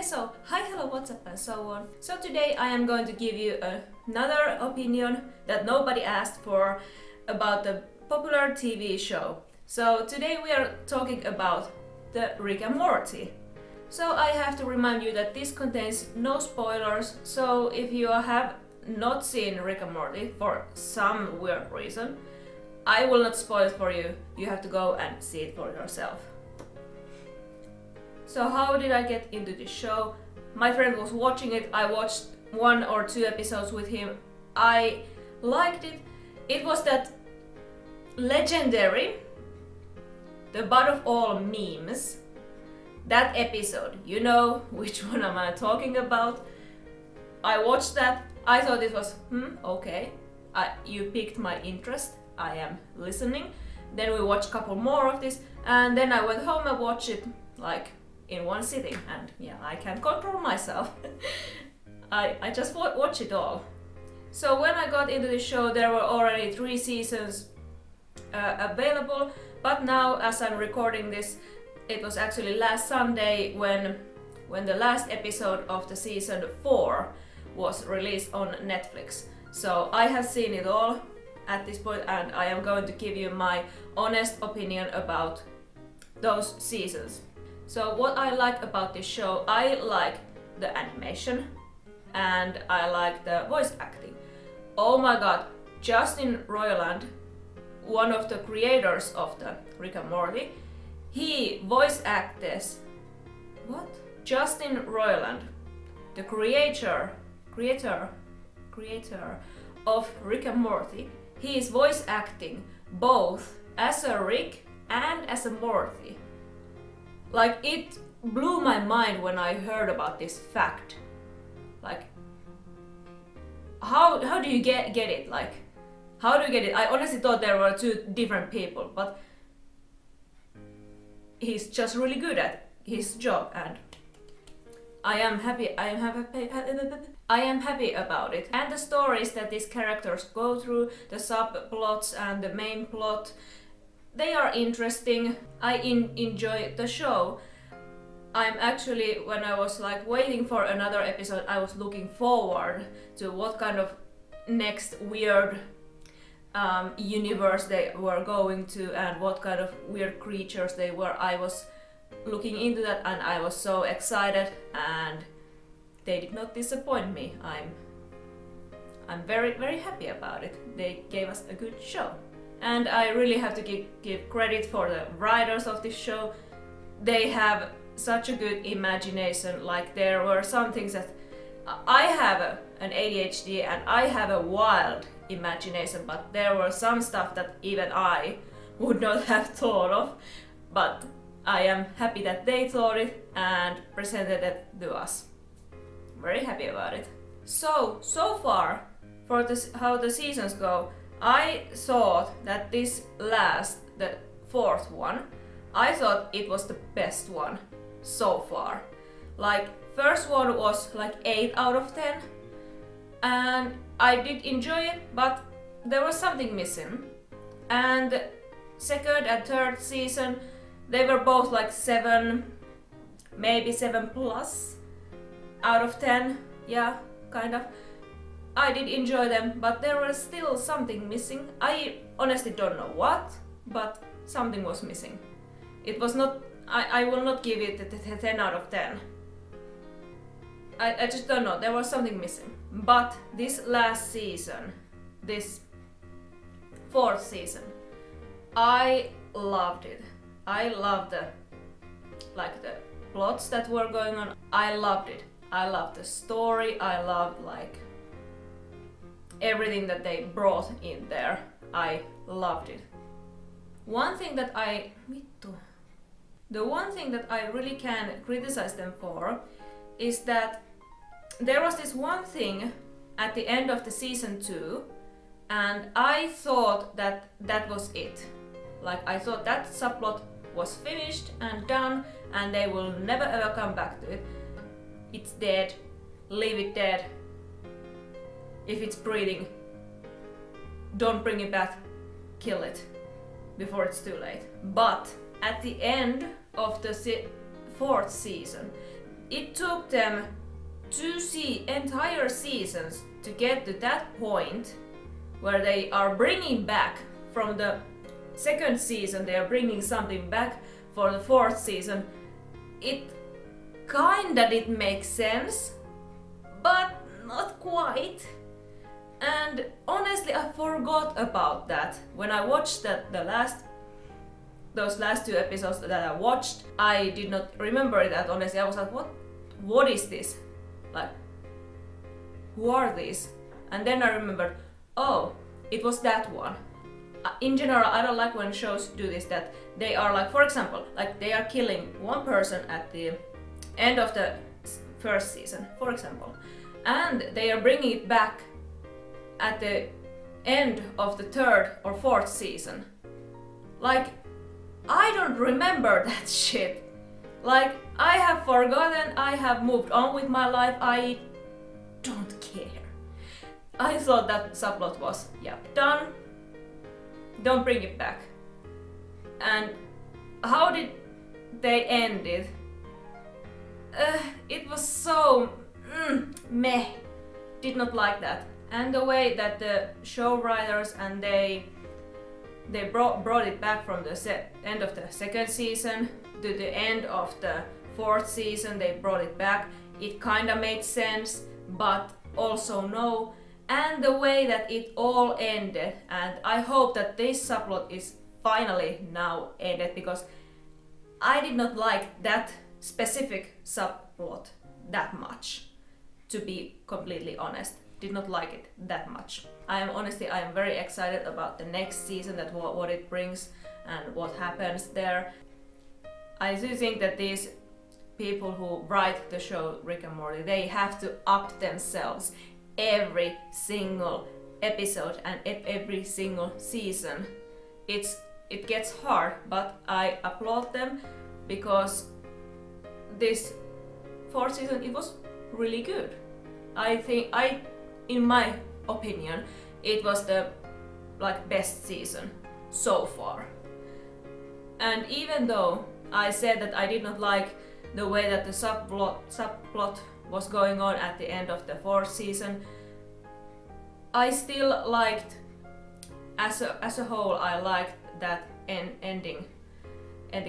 Okay, so hi, hello, what's up and so on. So today I am going to give you another opinion that nobody asked for about the popular TV show. So today we are talking about the Rick and Morty. So I have to remind you that this contains no spoilers, so if you have not seen Rick and Morty for some weird reason, I will not spoil it for you. You have to go and see it for yourself. So how did I get into this show? My friend was watching it, I watched 1 or 2 episodes with him. I liked it. It was that legendary, the butt of all memes, that episode. You know which one am I talking about? I watched that, I thought it was, okay. You piqued my interest, I am listening. Then we watched a couple more of this, and then I went home and watched it like in one sitting, and yeah, I can't control myself. I just watch it all. So when I got into the show, there were already 3 seasons available, but now as I'm recording this, it was actually last Sunday when the last episode of the season 4 was released on Netflix. So I have seen it all at this point, and I am going to give you my honest opinion about those seasons. So what I like about this show, I like the animation and I like the voice acting. Oh my god, Justin Roiland, one of the creators of the Rick and Morty, he voice acts... What? Justin Roiland, the creator of Rick and Morty, he is voice acting both as a Rick and as a Morty. Like, it blew my mind when I heard about this fact. Like, how do you get it? Like, how do you get it? I honestly thought there were 2 different people, but he's just really good at his job, and I am happy about it. And the stories that these characters go through, the subplots and the main plot, they are interesting. I enjoy the show. I'm actually, when I was like waiting for another episode, I was looking forward to what kind of next weird universe they were going to and what kind of weird creatures they were. I was looking into that and I was so excited, and they did not disappoint me. I'm very, very happy about it. They gave us a good show. And I really have to give credit for the writers of this show. They have such a good imagination. Like, there were some things that I have an ADHD and I have a wild imagination, but there were some stuff that even I would not have thought of. But I am happy that they thought it and presented it to us. Very happy about it. So far, for how the seasons go, I thought that the 4th one, I thought it was the best one so far. Like, first one was like 8 out of 10, and I did enjoy it, but there was something missing. And the 2nd and 3rd season, they were both like 7, maybe 7 plus out of 10, yeah, kind of. I did enjoy them, but there was still something missing. I honestly don't know what, but something was missing. It was not... I will not give it a 10 out of 10. I just don't know, there was something missing. But this last season, this 4th season, I loved it. I loved the plots that were going on. I loved it. I loved the story. I loved like everything that they brought in there. I loved it. The one thing that I really can criticize them for is that there was this one thing at the end of the season 2, and I thought that was it. Like, I thought that subplot was finished and done, and they will never ever come back to it. It's dead. Leave it dead. If it's breathing, don't bring it back. Kill it before it's too late. But at the end of the 4th season, it took them entire seasons to get to that point where they are bringing back from the second season, they are bringing something back for the fourth season. It kinda did make sense, but not quite. And honestly, I forgot about that. When I watched those last two episodes that I watched, I did not remember that. Honestly, I was like, what is this? Like, who are these? And then I remembered, oh, it was that one. In general, I don't like when shows do this, that they are like, for example, like they are killing one person at the end of the first season, for example, and they are bringing it back at the end of the third or fourth season. Like, I don't remember that shit. Like, I have forgotten, I have moved on with my life, I don't care. I thought that subplot was, yeah, done. Don't bring it back. And how did they end it? It was so meh. Did not like that. And the way that the show writers and they brought it back from the end of the second season to the end of the fourth season, they brought it back. It kinda made sense, but also no. And the way that it all ended, and I hope that this subplot is finally now ended, because I did not like that specific subplot that much, to be completely honest. Did not like it that much. I am very excited about the next season, that what it brings and what happens there. I do think that these people who write the show Rick and Morty, they have to up themselves every single episode and every single season. It gets hard, but I applaud them, because this fourth season, it was really good. In my opinion, it was the best season so far. And even though I said that I did not like the way that the subplot was going on at the end of the fourth season, I still liked, as a whole, I liked that ending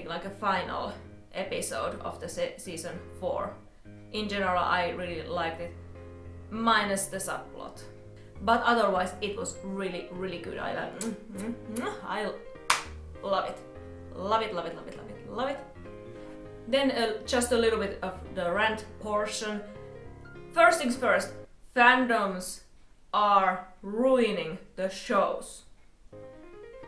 like a final episode of the season 4. In general, I really liked it, minus the subplot. But otherwise, it was really, really good. I love it. Love it, love it, love it, love it, love it. Then just a little bit of the rant portion. First things first, fandoms are ruining the shows.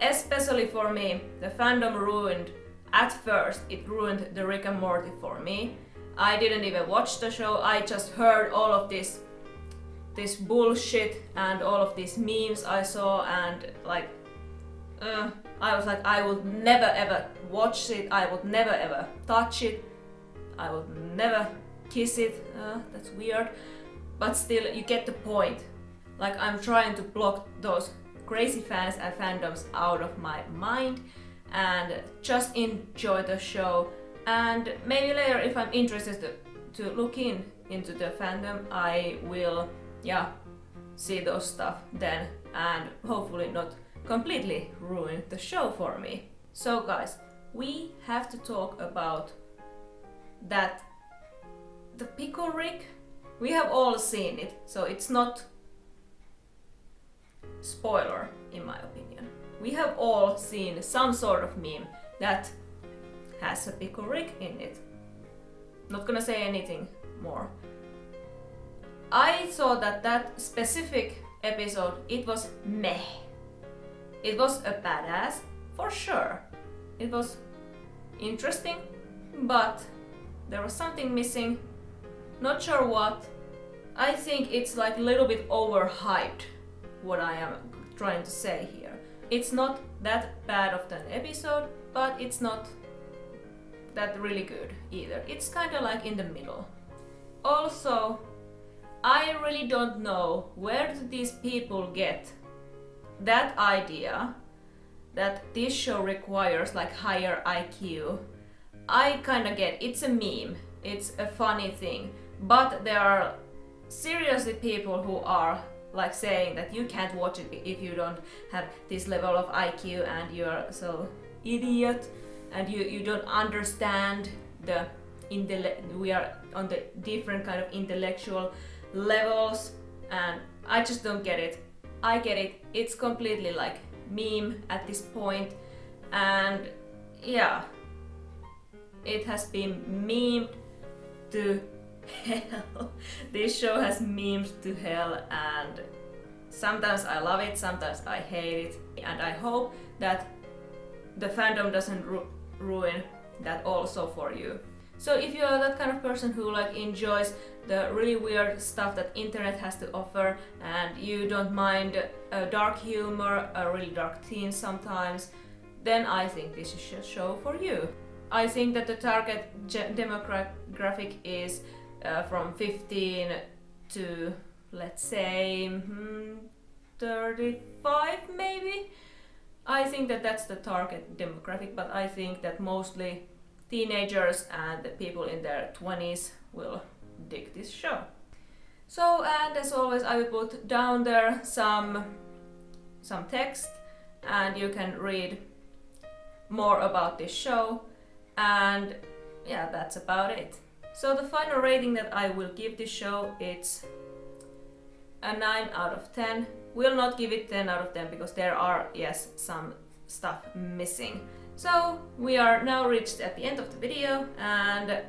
Especially for me, the fandom ruined, at first, it ruined the Rick and Morty for me. I didn't even watch the show, I just heard all of this bullshit and all of these memes I saw, and I was like, I would never ever watch it, I would never ever touch it, I would never kiss it, that's weird, but still you get the point. Like, I'm trying to block those crazy fans and fandoms out of my mind and just enjoy the show. And maybe later, if I'm interested to look into the fandom, I will, see those stuff then, and hopefully not completely ruin the show for me. So guys, we have to talk about that, the Pickle Rick. We have all seen it, so it's not spoiler in my opinion. We have all seen some sort of meme that has a Pickle Rick in it. Not gonna say anything more. I saw that specific episode, it was meh. It was a badass, for sure. It was interesting, but there was something missing. Not sure what. I think it's like a little bit overhyped, what I am trying to say here. It's not that bad of an episode, but it's not that really good either. It's kind of like in the middle. Also, I really don't know where do these people get that idea that this show requires like higher IQ. I kinda get it's a meme. it's a funny thing. But there are seriously people who are like saying that you can't watch it if you don't have this level of IQ and you're so idiot and you don't understand the we are on the different kind of intellectual levels, and I just don't get it. I get it. It's completely like meme at this point, and yeah, it has been memed to hell. This show has memed to hell, and sometimes I love it, sometimes I hate it, and I hope that the fandom doesn't ruin that also for you. So if you are that kind of person who like enjoys the really weird stuff that internet has to offer, and you don't mind dark humor, really dark themes sometimes, then I think this is a show for you. I think that the target demographic is from 15 to, let's say, 35 maybe. I think that that's the target demographic, but I think that mostly teenagers and the people in their 20s will dig this show. So, and as always, I will put down there some text, and you can read more about this show, and yeah, that's about it. So the final rating that I will give this show, it's a 9 out of 10. Will not give it 10 out of 10 because there are, yes, some stuff missing. So we are now reached at the end of the video, and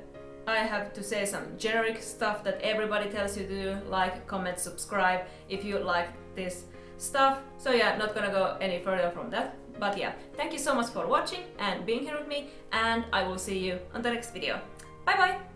I have to say some generic stuff that everybody tells you to do, like, comment, subscribe if you like this stuff. So yeah, not gonna go any further from that. But yeah, thank you so much for watching and being here with me, and I will see you on the next video. Bye bye!